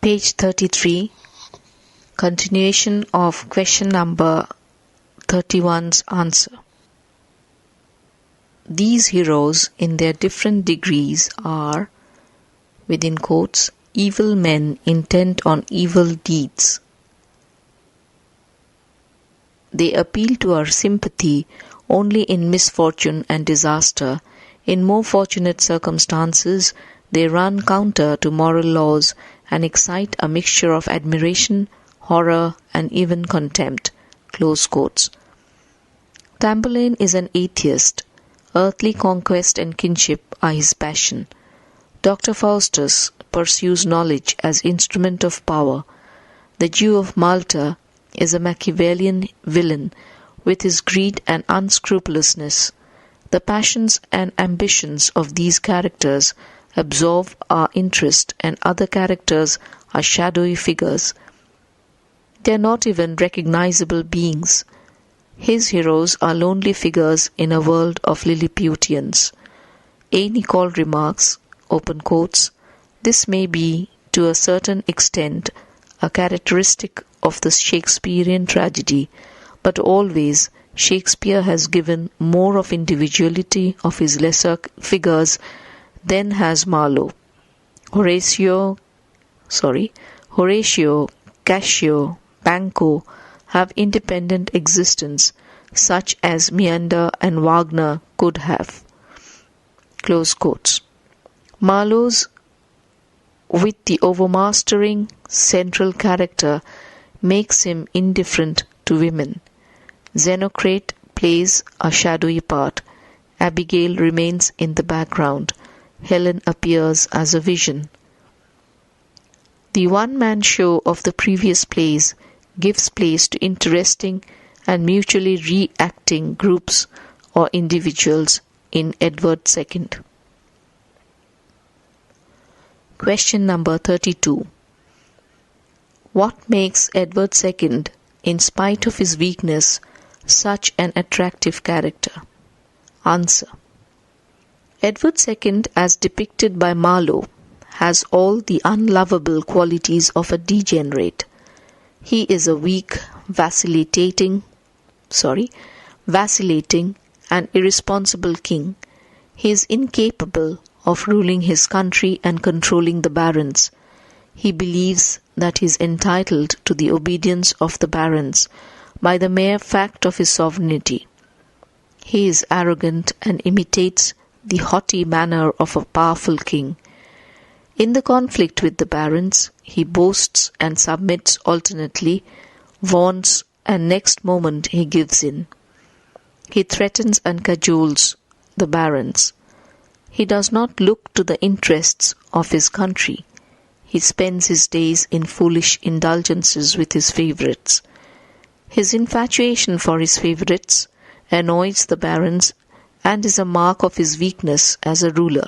Page 33, continuation of question number 31's answer. These heroes in their different degrees are, within quotes, evil men intent on evil deeds. They appeal to our sympathy only in misfortune and disaster. In more fortunate circumstances, they run counter to moral laws and excite a mixture of admiration, horror, and even contempt. Close quotes. Tamburlaine is an atheist. Earthly conquest and kinship are his passion. Dr. Faustus pursues knowledge as instrument of power. The Jew of Malta is a Machiavellian villain with his greed and unscrupulousness. The passions and ambitions of these characters absorb our interest, and other characters are shadowy figures. They are not even recognizable beings. His heroes are lonely figures in a world of Lilliputians. A. Nicole remarks, open quotes, this may be, to a certain extent, a characteristic of the Shakespearean tragedy, but always Shakespeare has given more of individuality of his lesser figures than has Marlowe. Horatio, Cassio, Banquo have independent existence, such as Menander and Wagner could have. Close quotes. Marlowe's, with the overmastering central character, makes him indifferent to women. Xenocrate plays a shadowy part. Abigail remains in the background. Helen appears as a vision. The one-man show of the previous plays gives place to interesting and mutually reacting groups or individuals in Edward II. Question number 32. What makes Edward II, in spite of his weakness, such an attractive character? Answer. Edward II, as depicted by Marlowe, has all the unlovable qualities of a degenerate. He is a weak, vacillating and irresponsible king. He is incapable of ruling his country and controlling the barons. He believes that he is entitled to the obedience of the barons by the mere fact of his sovereignty. He is arrogant and imitates the haughty manner of a powerful king. In the conflict with the barons, he boasts and submits alternately, vaunts, and next moment he gives in. He threatens and cajoles the barons. He does not look to the interests of his country. He spends his days in foolish indulgences with his favourites. His infatuation for his favourites annoys the barons and is a mark of his weakness as a ruler.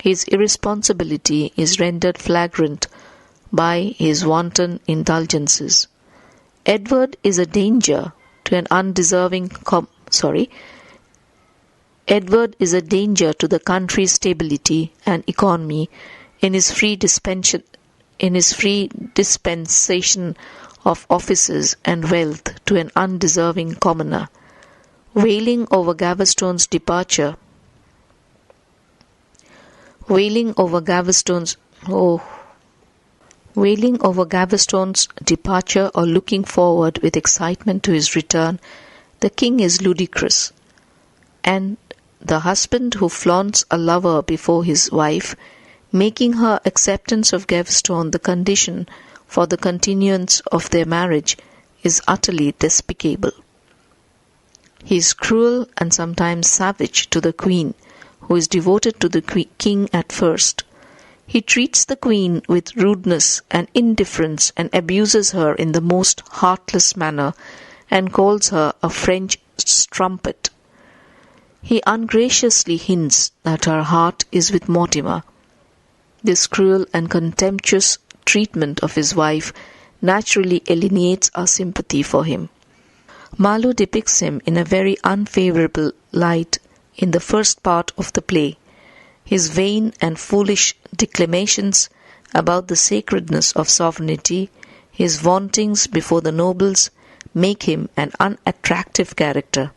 His irresponsibility is rendered flagrant by his wanton indulgences. Edward is a danger to an undeserving Edward is a danger to the country's stability and economy in his free dispensation of offices and wealth to an undeserving commoner. Wailing over Gaveston's departure or looking forward with excitement to his return, the king is ludicrous. And the husband who flaunts a lover before his wife, making her acceptance of Gaveston the condition for the continuance of their marriage, is utterly despicable. He is cruel and sometimes savage to the queen, who is devoted to the king at first. He treats the queen with rudeness and indifference and abuses her in the most heartless manner and calls her a French strumpet. He ungraciously hints that her heart is with Mortimer. This cruel and contemptuous treatment of his wife naturally alienates our sympathy for him. Marlowe depicts him in a very unfavourable light in the first part of the play. His vain and foolish declamations about the sacredness of sovereignty, his vauntings before the nobles make him an unattractive character.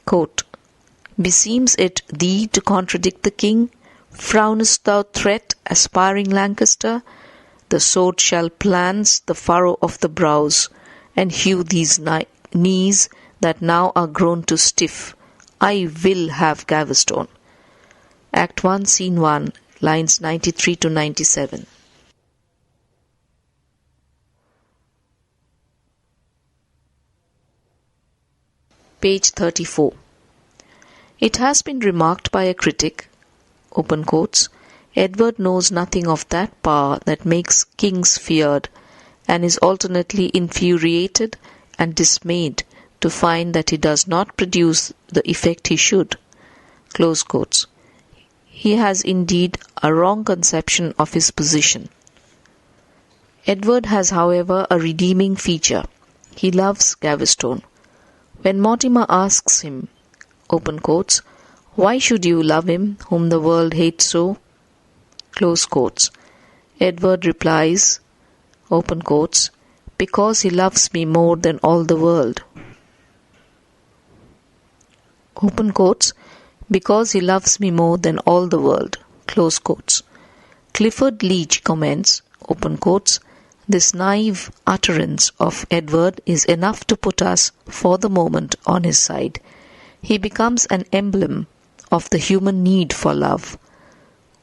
Quote, "Beseems it thee to contradict the king? Frownest thou threat, aspiring Lancaster? The sword shall plans the furrow of the brows, and hew these knees that now are grown too stiff. I will have Gaveston." Act 1, Scene 1, lines 93 to 97. Page 34. It has been remarked by a critic, open quotes, "Edward knows nothing of that power that makes kings feared, and is alternately infuriated and dismayed to find that he does not produce the effect he should." Close quotes. He has indeed a wrong conception of his position. Edward has, however, a redeeming feature. He loves Gaveston. When Mortimer asks him, open quotes, "Why should you love him whom the world hates so?" Close quotes. Edward replies, open quotes, "Because he loves me more than all the world." Open quotes, "Because he loves me more than all the world." Close quotes. Clifford Leach comments, open quotes, "This naive utterance of Edward is enough to put us, for the moment, on his side. He becomes an emblem of the human need for love."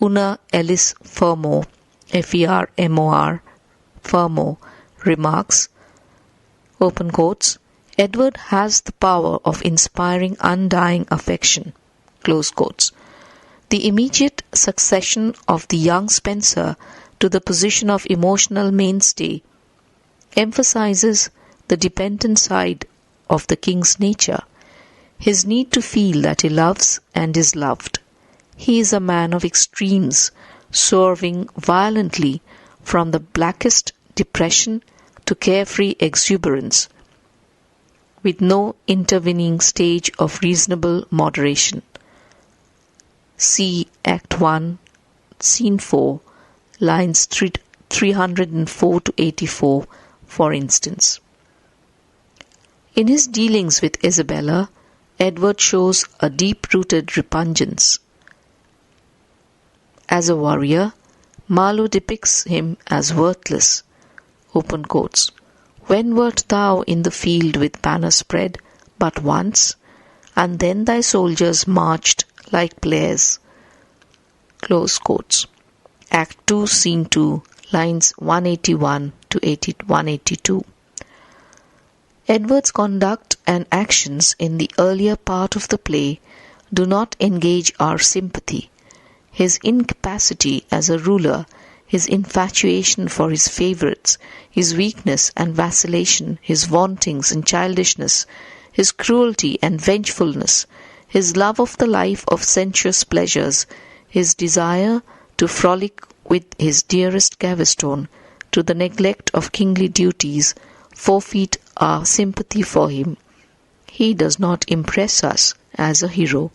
Una Ellis Fermor, Fermor, Fermor, remarks, open quotes, "Edward has the power of inspiring undying affection." Close quotes. The immediate succession of the young Spencer to the position of emotional mainstay emphasizes the dependent side of the king's nature, his need to feel that he loves and is loved. He is a man of extremes, swerving violently from the blackest depression to carefree exuberance, with no intervening stage of reasonable moderation. See Act 1, Scene 4, lines 304 to 84, for instance. In his dealings with Isabella, Edward shows a deep-rooted repugnance. As a warrior, Marlowe depicts him as worthless, open quotes, "When wert thou in the field with banner spread? But once, and then thy soldiers marched like players." Close quotes. Act 2, Scene 2, lines 181 to 182. Edward's conduct and actions in the earlier part of the play do not engage our sympathy. His incapacity as a ruler, his infatuation for his favourites, his weakness and vacillation, his vauntings and childishness, his cruelty and vengefulness, his love of the life of sensuous pleasures, his desire to frolic with his dearest Gaveston, to the neglect of kingly duties, forfeit our sympathy for him. He does not impress us as a hero.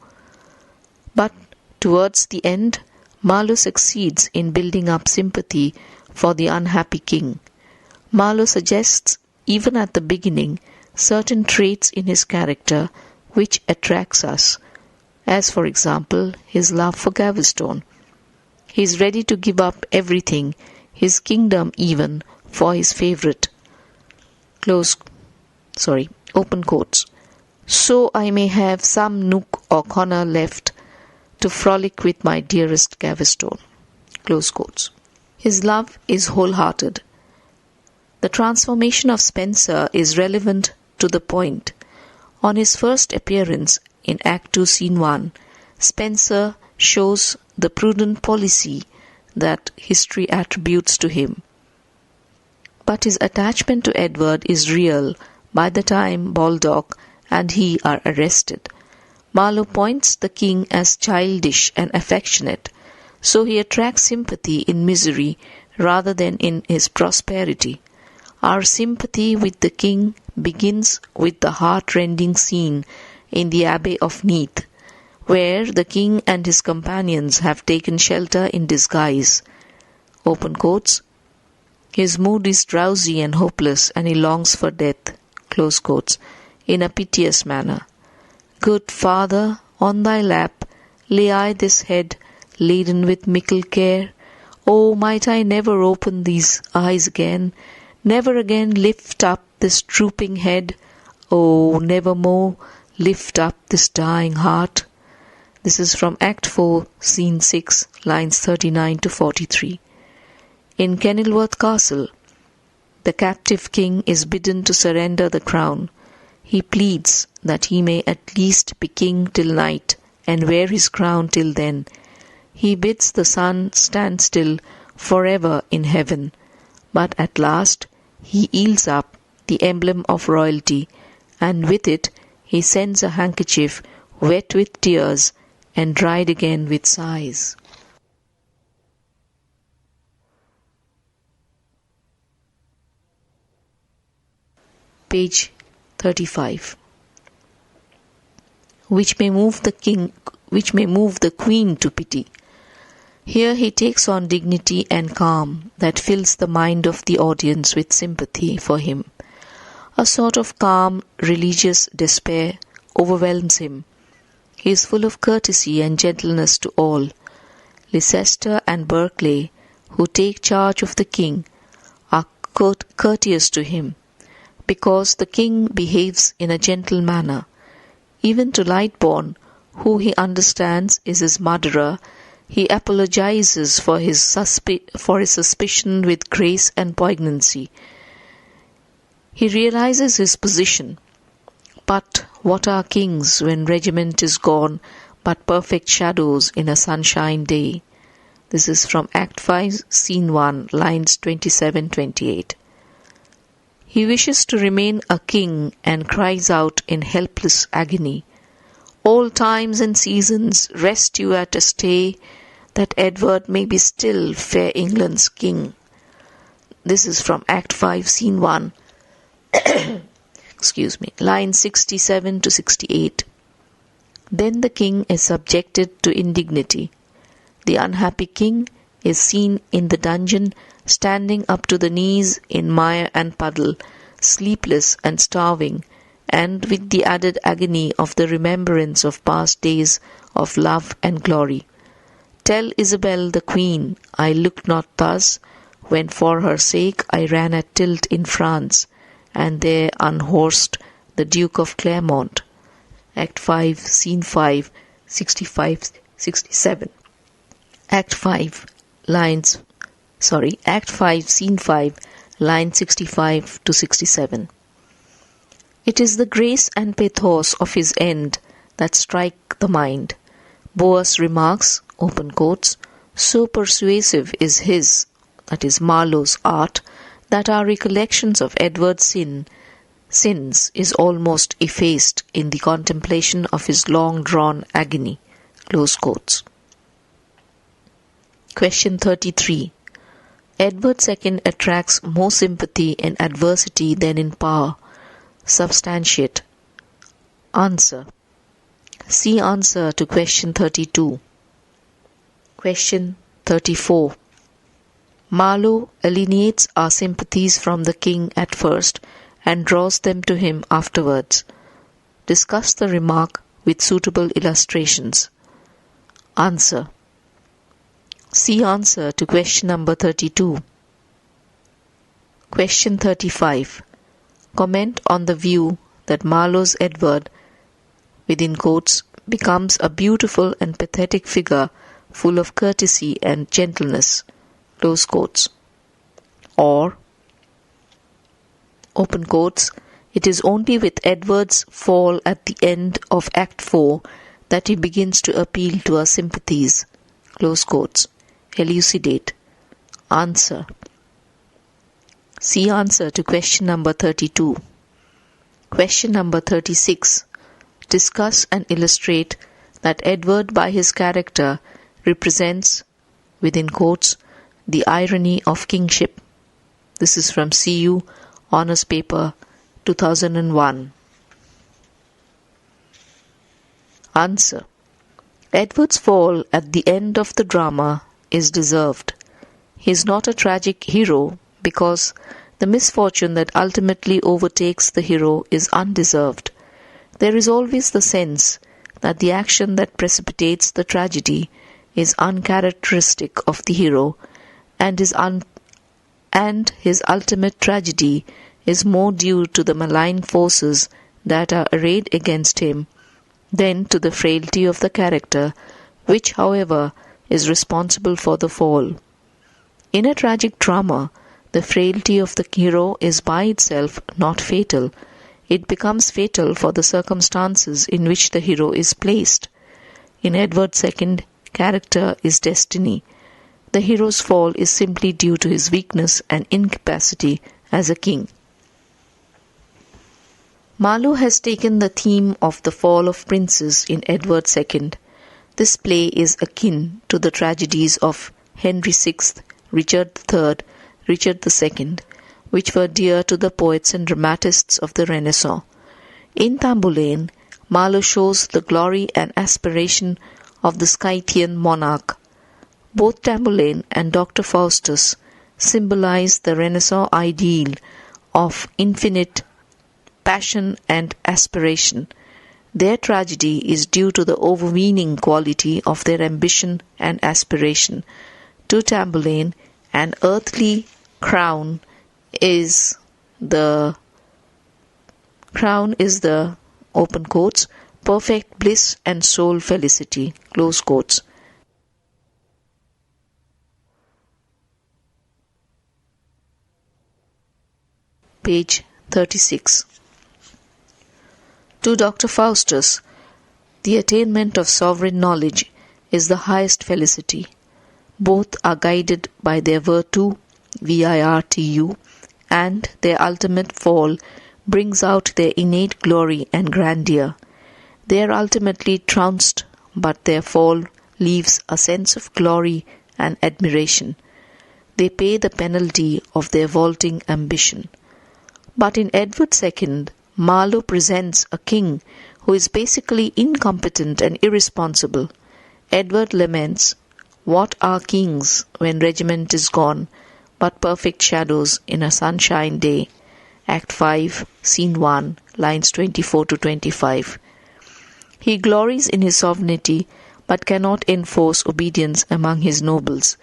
But towards the end, Marlowe succeeds in building up sympathy for the unhappy king. Marlowe suggests, even at the beginning, certain traits in his character which attracts us, as for example his love for Gaveston. He is ready to give up everything, his kingdom even, for his favourite. Open quotes. "So I may have some nook or corner left to frolic with my dearest Gaveston." Close quotes. His love is wholehearted. The transformation of Spencer is relevant to the point. On his first appearance in Act 2, Scene 1, Spencer shows the prudent policy that history attributes to him. But his attachment to Edward is real by the time Baldock and he are arrested. Marlowe points the king as childish and affectionate, so he attracts sympathy in misery rather than in his prosperity. Our sympathy with the king begins with the heart-rending scene in the Abbey of Neath, where the king and his companions have taken shelter in disguise. Open quotes. His mood is drowsy and hopeless, and he longs for death, close quotes, in a piteous manner. Good Father, on thy lap lay I this head, laden with mickle care. Oh, might I never open these eyes again, never again lift up this drooping head. Oh, never more lift up this dying heart. This is from Act 4, Scene 6, lines 39 to 43. In Kenilworth Castle, the captive king is bidden to surrender the crown. He pleads that he may at least be king till night and wear his crown till then. He bids the sun stand still forever in heaven. But at last he yields up the emblem of royalty, and with it he sends a handkerchief wet with tears and dried again with sighs. Page 35. Which may move the queen to pity. Here he takes on dignity and calm that fills the mind of the audience with sympathy for him. A sort of calm, religious despair overwhelms him. He is full of courtesy and gentleness to all. Leicester and Berkeley, who take charge of the king, are courteous to him, because the king behaves in a gentle manner. Even to Lightbourne, who he understands is his murderer, he apologizes for his suspicion with grace and poignancy. He realizes his position. But what are kings when regiment is gone, but perfect shadows in a sunshine day? This is from Act 5, Scene 1, lines 27-28. He wishes to remain a king and cries out in helpless agony, "All times and seasons rest you at a stay, that Edward may be still fair England's king." This is from Act 5, Scene 1, lines 67 to 68. Then the king is subjected to indignity. The unhappy king is seen in the dungeon, standing up to the knees in mire and puddle, sleepless and starving, and with the added agony of the remembrance of past days of love and glory. Tell Isabel the Queen I looked not thus, when for her sake I ran at tilt in France, and there unhorsed the Duke of Clermont. Act 5, Scene 5, 65-67. Act 5, Scene 5, line 65 to 67. It is the grace and pathos of his end that strike the mind. Boas remarks, open quotes, so persuasive is his, that is Marlowe's art, that our recollections of Edward's sins is almost effaced in the contemplation of his long-drawn agony. Close quotes. Question 33. Edward II attracts more sympathy in adversity than in power. Substantiate. Answer. See answer to question 32. Question 34. Marlowe alienates our sympathies from the king at first and draws them to him afterwards. Discuss the remark with suitable illustrations. Answer. See answer to question number 32. Question 35. Comment on the view that Marlowe's Edward, within quotes, becomes a beautiful and pathetic figure full of courtesy and gentleness. Close quotes. Or, open quotes, it is only with Edward's fall at the end of Act 4 that he begins to appeal to our sympathies. Close quotes. Elucidate. Answer. See answer to question number 32. Question number 36. Discuss and illustrate that Edward by his character represents, within quotes, the irony of kingship. This is from CU Honours Paper 2001. Answer. Edward's fall at the end of the drama is deserved. He is not a tragic hero because the misfortune that ultimately overtakes the hero is undeserved. There is always the sense that the action that precipitates the tragedy is uncharacteristic of the hero, and his ultimate tragedy is more due to the malign forces that are arrayed against him than to the frailty of the character, which, however, is responsible for the fall. In a tragic drama, the frailty of the hero is by itself not fatal. It becomes fatal for the circumstances in which the hero is placed. In Edward II, character is destiny. The hero's fall is simply due to his weakness and incapacity as a king. Marlowe has taken the theme of the fall of princes in Edward II. This play is akin to the tragedies of Henry VI, Richard III, Richard II, which were dear to the poets and dramatists of the Renaissance. In Tamburlaine, Marlowe shows the glory and aspiration of the Scythian monarch. Both Tamburlaine and Dr. Faustus symbolize the Renaissance ideal of infinite passion and aspiration. Their tragedy is due to the overweening quality of their ambition and aspiration. To Tamburlaine, an earthly crown is the open quotes, perfect bliss and soul felicity, close quotes. Page 36. To Dr. Faustus, the attainment of sovereign knowledge is the highest felicity. Both are guided by their virtue, virtu, and their ultimate fall brings out their innate glory and grandeur. They are ultimately trounced, but their fall leaves a sense of glory and admiration. They pay the penalty of their vaulting ambition. But in Edward II, Marlowe presents a king who is basically incompetent and irresponsible. Edward laments, "What are kings when regiment is gone, but perfect shadows in a sunshine day?" Act 5, Scene 1, lines 24 to 25. He glories in his sovereignty, but cannot enforce obedience among his nobles.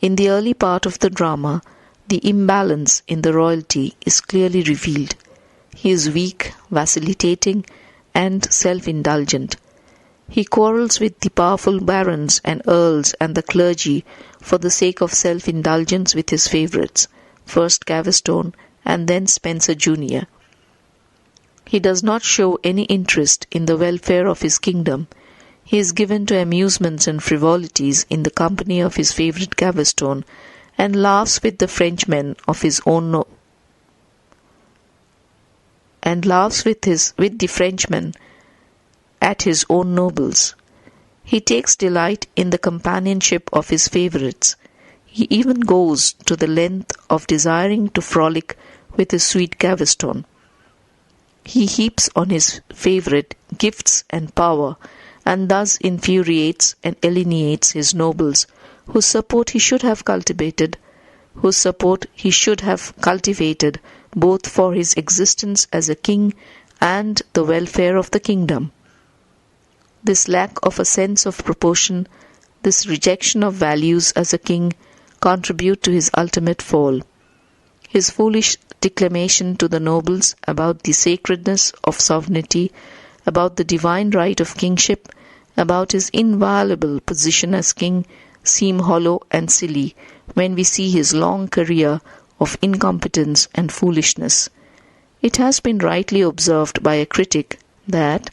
In the early part of the drama, the imbalance in the royalty is clearly revealed. He is weak, vacillating, and self-indulgent. He quarrels with the powerful barons and earls and the clergy for the sake of self-indulgence with his favourites, first Gaveston and then Spencer Jr. He does not show any interest in the welfare of his kingdom. He is given to amusements and frivolities in the company of his favourite Gaveston, and laughs with the Frenchmen of his own with the Frenchmen at his own nobles. He takes delight in the companionship of his favourites. He even goes to the length of desiring to frolic with his sweet Gaveston. He heaps on his favourite gifts and power, and thus infuriates and alienates his nobles, whose support he should have cultivated both for his existence as a king and the welfare of the kingdom. This lack of a sense of proportion, this rejection of values as a king, contribute to his ultimate fall. His foolish declamation to the nobles about the sacredness of sovereignty, about the divine right of kingship, about his inviolable position as king, seem hollow and silly when we see his long career of incompetence and foolishness. It has been rightly observed by a critic that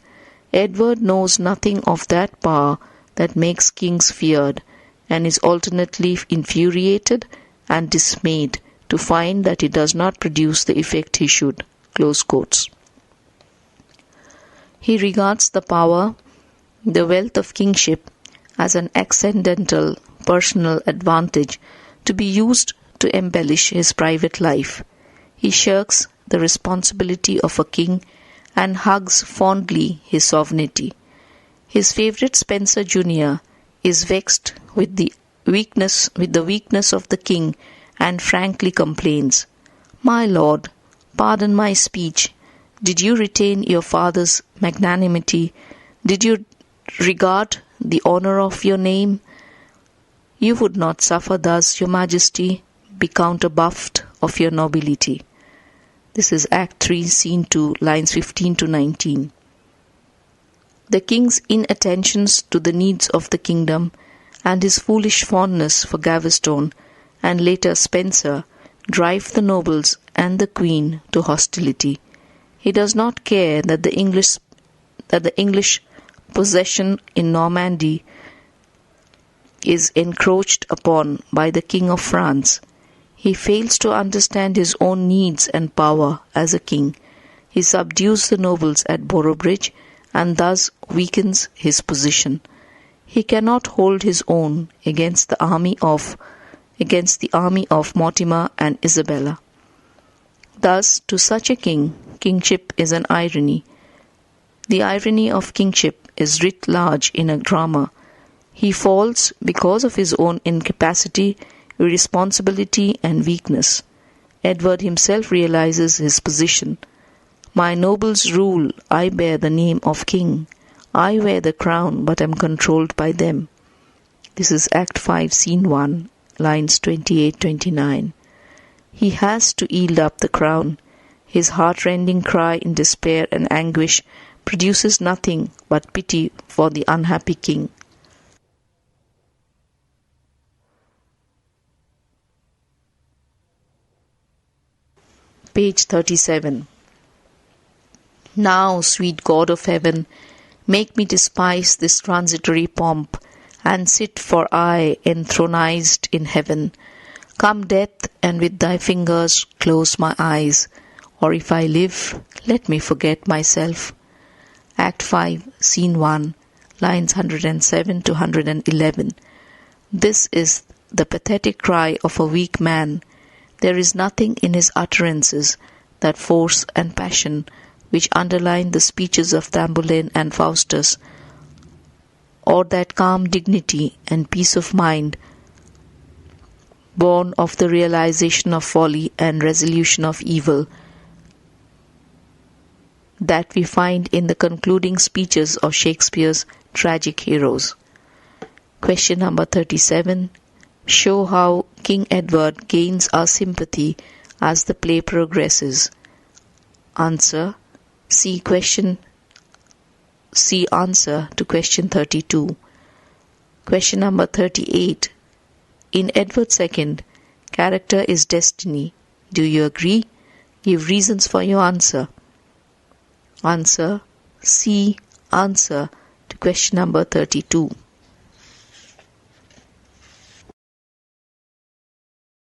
Edward knows nothing of that power that makes kings feared, and is alternately infuriated and dismayed to find that it does not produce the effect he should. Close quotes. He regards the power, the wealth of kingship, as an accidental personal advantage to be used to embellish his private life. He shirks the responsibility of a king and hugs fondly his sovereignty. His favourite Spencer Jr. is vexed with the the weakness of the king and frankly complains, "My lord, pardon my speech. Did you retain your father's magnanimity? Did you regard the honor of your name? You would not suffer thus, your majesty, be counterbuffed of your nobility." This is Act 3, Scene 2, lines 15 to 19. The king's inattentions to the needs of the kingdom and his foolish fondness for Gaveston and later Spencer drive the nobles and the queen to hostility. He does not care that the English possession in Normandy is encroached upon by the King of France. He fails to understand his own needs and power as a king. He subdues the nobles at Boroughbridge and thus weakens his position. He cannot hold his own against the army of Mortimer and Isabella. Thus, to such a king, kingship is an irony. The irony of kingship is writ large in a drama. He falls because of his own incapacity, irresponsibility, and weakness. Edward himself realizes his position. "My nobles rule, I bear the name of king. I wear the crown, but am controlled by them." This is Act 5, Scene 1, lines 28-29. He has to yield up the crown. His heart-rending cry in despair and anguish produces nothing but pity for the unhappy king. Page 37. Now, sweet God of heaven, make me despise this transitory pomp, and sit for aye enthronized in heaven. Come, death, and with thy fingers close my eyes, or if I live, let me forget myself. Act 5, Scene 1, lines 107 to 111. This is the pathetic cry of a weak man. There is nothing in his utterances, that force and passion, which underline the speeches of Tamburlaine and Faustus, or that calm dignity and peace of mind born of the realization of folly and resolution of evil, that we find in the concluding speeches of Shakespeare's tragic heroes. Question number 37. Show how King Edward gains our sympathy as the play progresses. Answer. See answer to question 32. Question number 38. In Edward II, character is destiny. Do you agree? Give reasons for your answer. Answer. See answer to question number 32.